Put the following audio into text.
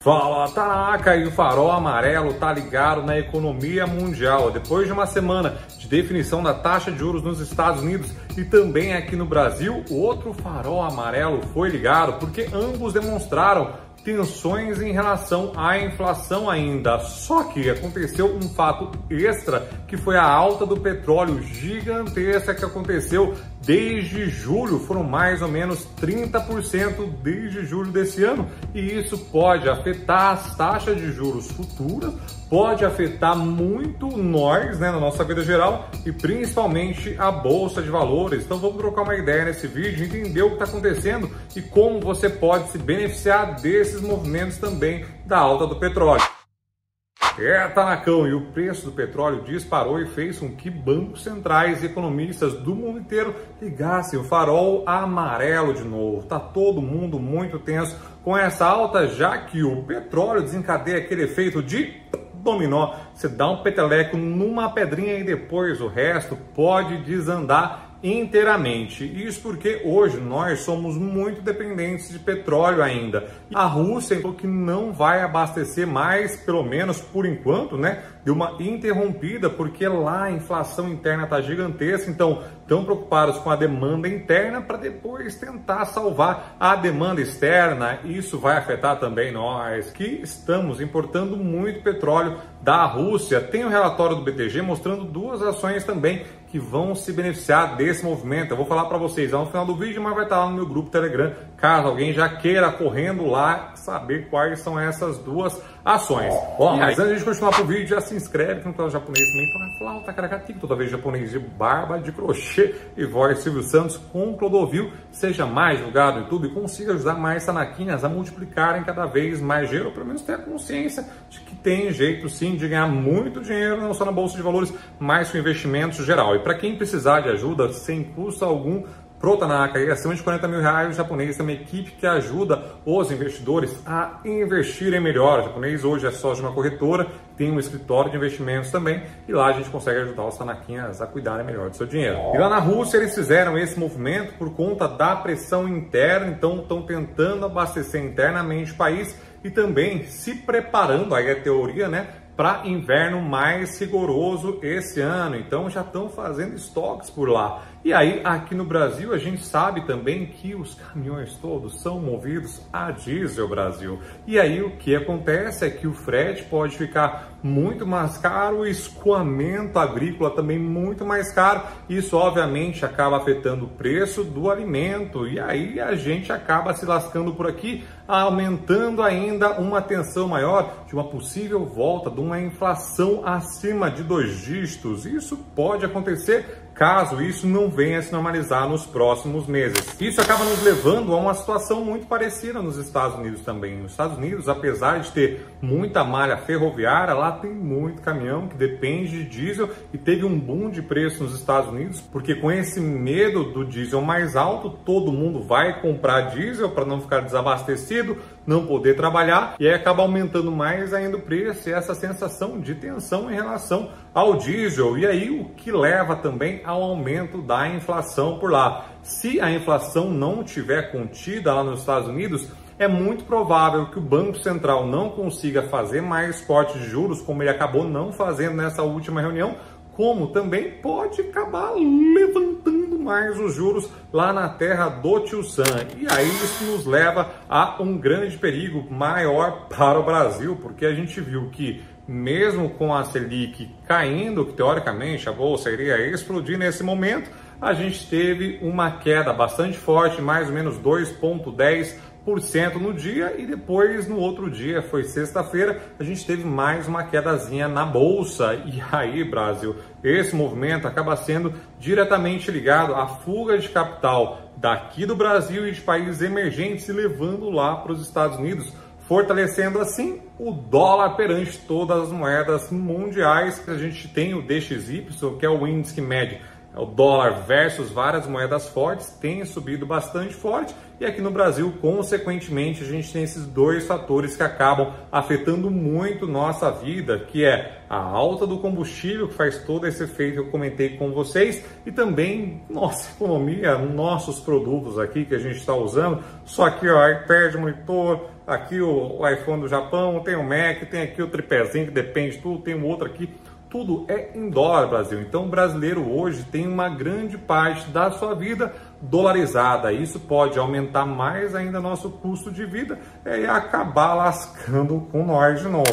Fala, Tanaka, e o farol amarelo tá ligado na economia mundial. Depois de uma semana de definição da taxa de juros nos Estados Unidos e também aqui no Brasil, o outro farol amarelo foi ligado porque ambos demonstraram tensões em relação à inflação ainda. Só que aconteceu um fato extra, que foi a alta do petróleo gigantesca que aconteceu desde julho. Foram mais ou menos 30% desde julho desse ano, e isso pode afetar as taxas de juros futuras, pode afetar muito nós, na nossa vida geral, e principalmente a Bolsa de Valores. Então vamos trocar uma ideia nesse vídeo, entender o que está acontecendo e como você pode se beneficiar desses movimentos também da alta do petróleo. Tanacão, e o preço do petróleo disparou e fez com que bancos centrais e economistas do mundo inteiro ligassem o farol amarelo de novo. Tá todo mundo muito tenso com essa alta, já que o petróleo desencadeia aquele efeito de dominó. Você dá um peteleco numa pedrinha e depois o resto pode desandar inteiramente. Isso porque hoje nós somos muito dependentes de petróleo ainda. A Rússia falou que não vai abastecer mais, pelo menos por enquanto, deu uma interrompida, porque lá a inflação interna está gigantesca, então estão preocupados com a demanda interna para depois tentar salvar a demanda externa. Isso vai afetar também nós, que estamos importando muito petróleo da Rússia. Tem um relatório do BTG mostrando duas ações também que vão se beneficiar desse movimento. Eu vou falar para vocês no final do vídeo, mas vai estar lá no meu grupo Telegram, caso alguém já queira correndo lá saber quais são essas duas ações. Mas antes de continuar pro vídeo, já se inscreve no canal japonês também, toca flauta, caracatico, toda vez japonês de barba, de crochê e voz Silvio Santos com Clodovil, seja mais divulgado no YouTube e consiga ajudar mais Tanaquinhas a multiplicarem cada vez mais dinheiro, ou pelo menos ter a consciência de que tem jeito sim de ganhar muito dinheiro, não só na Bolsa de Valores, mas com investimentos geral. E para quem precisar de ajuda, sem custo algum, pro Tanaka, acima de 40 mil reais, o japonês tem uma equipe que ajuda os investidores a investirem melhor. O japonês hoje é sócio de uma corretora, tem um escritório de investimentos também, e lá a gente consegue ajudar os Tanaquinhas a cuidarem melhor do seu dinheiro. E lá na Rússia eles fizeram esse movimento por conta da pressão interna, então estão tentando abastecer internamente o país e também se preparando, aí é a teoria, para inverno mais rigoroso esse ano. Então já estão fazendo estoques por lá. E aí aqui no Brasil a gente sabe também que os caminhões todos são movidos a diesel, Brasil. E aí o que acontece é que o frete pode ficar muito mais caro, o escoamento agrícola também muito mais caro. Isso obviamente acaba afetando o preço do alimento, e aí a gente acaba se lascando por aqui, aumentando ainda uma tensão maior de uma possível volta de uma inflação acima de 2 dígitos. Isso pode acontecer caso isso não venha a se normalizar nos próximos meses. Isso acaba nos levando a uma situação muito parecida nos Estados Unidos também. Nos Estados Unidos, apesar de ter muita malha ferroviária, lá tem muito caminhão que depende de diesel, e teve um boom de preço nos Estados Unidos, porque com esse medo do diesel mais alto, todo mundo vai comprar diesel para não ficar desabastecido, não poder trabalhar, e aí acaba aumentando mais ainda o preço e essa sensação de tensão em relação ao diesel, e aí o que leva também ao aumento da inflação por lá. Se a inflação não tiver contida lá nos Estados Unidos, é muito provável que o Banco Central não consiga fazer mais cortes de juros, como ele acabou não fazendo nessa última reunião, como também pode acabar levantando mais os juros lá na terra do Tio Sam. E aí isso nos leva a um grande perigo maior para o Brasil, porque a gente viu que mesmo com a Selic caindo, que teoricamente a Bolsa iria explodir nesse momento, a gente teve uma queda bastante forte, mais ou menos 2,10% no dia, e depois no outro dia, foi sexta-feira, a gente teve mais uma quedazinha na Bolsa. E aí, Brasil, esse movimento acaba sendo diretamente ligado à fuga de capital daqui do Brasil e de países emergentes e levando lá para os Estados Unidos, fortalecendo assim o dólar perante todas as moedas mundiais. A gente tem o DXY, que é o índice que mede O dólar versus várias moedas fortes tem subido bastante forte, e aqui no Brasil, consequentemente, a gente tem esses dois fatores que acabam afetando muito nossa vida, que é a alta do combustível, que faz todo esse efeito que eu comentei com vocês, e também nossa economia, nossos produtos aqui que a gente está usando. Só aqui, ó, iPad, monitor, aqui o iPhone do Japão, tem o Mac, tem aqui o tripézinho que depende de tudo, tem um outro aqui. Tudo é em dólar, Brasil. Então o brasileiro hoje tem uma grande parte da sua vida dolarizada. Isso pode aumentar mais ainda nosso custo de vida e acabar lascando com nós de novo.